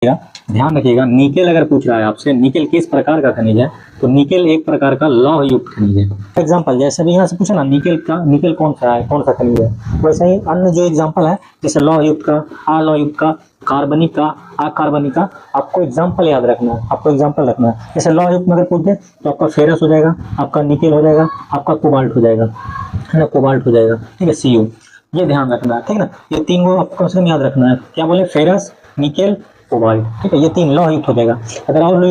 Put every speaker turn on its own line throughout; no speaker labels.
ध्यान रखिएगा, निकेल अगर पूछ रहा है आपसे निकेल किस प्रकार का खनिज है, तो निकेल एक प्रकार का लौह युक्त खनिज है। एग्जांपल जैसे भी यहाँ से पूछा ना, निकेल कौन सा है, कौन सा खनिज है, वैसे ही अन्य जो एग्जांपल है जैसे लौह युक्त का, अलौह युक्त का, कार्बनिक का, अकार्बनिक का, आपको एग्जांपल याद रखना है, आपको एग्जांपल रखना है। जैसे लौह युक्त में अगर पूछ दे तो आपका फेरस हो जाएगा, आपका निकेल हो जाएगा, आपका कोबाल्ट हो जाएगा, है ना, कोबाल्ट हो जाएगा, ठीक है, Cu। ये ध्यान रखना है, ठीक है ना, ये तीन को आपको कम से कम याद रखना है। क्या बोले, फेरस, निकेल, कोबाल्ट, ठीक है, ये तीन लौह युक्त हो जाएगा। अगर और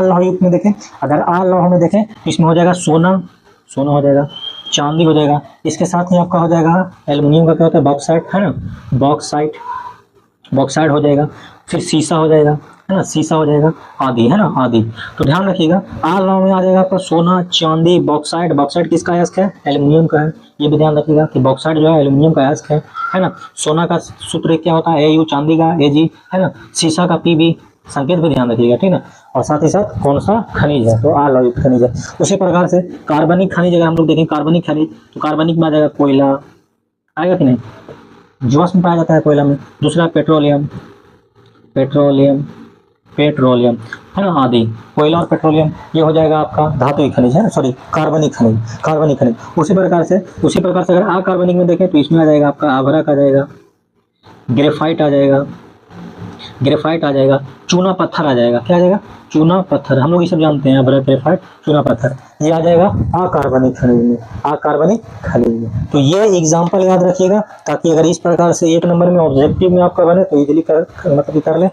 लौह युक्त में देखें, अगर आ लौह में देखें तो इसमें हो जाएगा सोना हो जाएगा, चांदी हो जाएगा, इसके साथ में आपका हो जाएगा एल्युमिनियम का क्या होता है, बॉक्साइट, है ना, बॉक्साइट हो जाएगा, फिर शीशा हो जाएगा, है ना, शीशा हो जाएगा, आदि, है ना, आदि। तो ध्यान रखिएगा, आ लौह में आ जाएगा आपका सोना, चांदी, बॉक्साइट किसका अयस्क है, एल्युमिनियम का है। ये भी ध्यान रखिएगा कि बॉक्साइट जो है एल्युमिनियम का अयस्क है ना। सोना का सूत्र क्या होता है, Au, चांदी का Ag, है ना, शीशा का Pb, संकेत भी ध्यान रखिएगा, ठीक है। और साथ ही साथ कौन सा खनिज है, तो अलौह युक्त खनिज है। उसी प्रकार से कार्बनिक खनिज, अगर हम लोग देखें कार्बनिक खनिज, तो कार्बनिक में आ जाएगा कोयला, आएगा कि नहीं, जीवाश्म में पाया जाता है कोयला में। दूसरा पेट्रोलियम, है ना, आदि। कोयला और पेट्रोलियम ये हो जाएगा आपका धातुई खनिज, है ना, सॉरी, कार्बनिक खनिज। उसी प्रकार से अगर अकार्बनिक में देखें तो इसमें आ जाएगा आपका आभरक आ जाएगा, ग्रेफाइट आ जाएगा, चूना पत्थर आ जाएगा। क्या आ जाएगा, चूना पत्थर, हम लोग ये सब जानते हैं, आभरक, ग्रेफाइट, चूना पत्थर, ये आ जाएगा अकार्बनिक खनिज में। तो ये एग्जाम्पल याद रखिएगा, ताकि अगर इस प्रकार से एक नंबर में ऑब्जेक्टिव में आपका बने तो इजीली कर ले।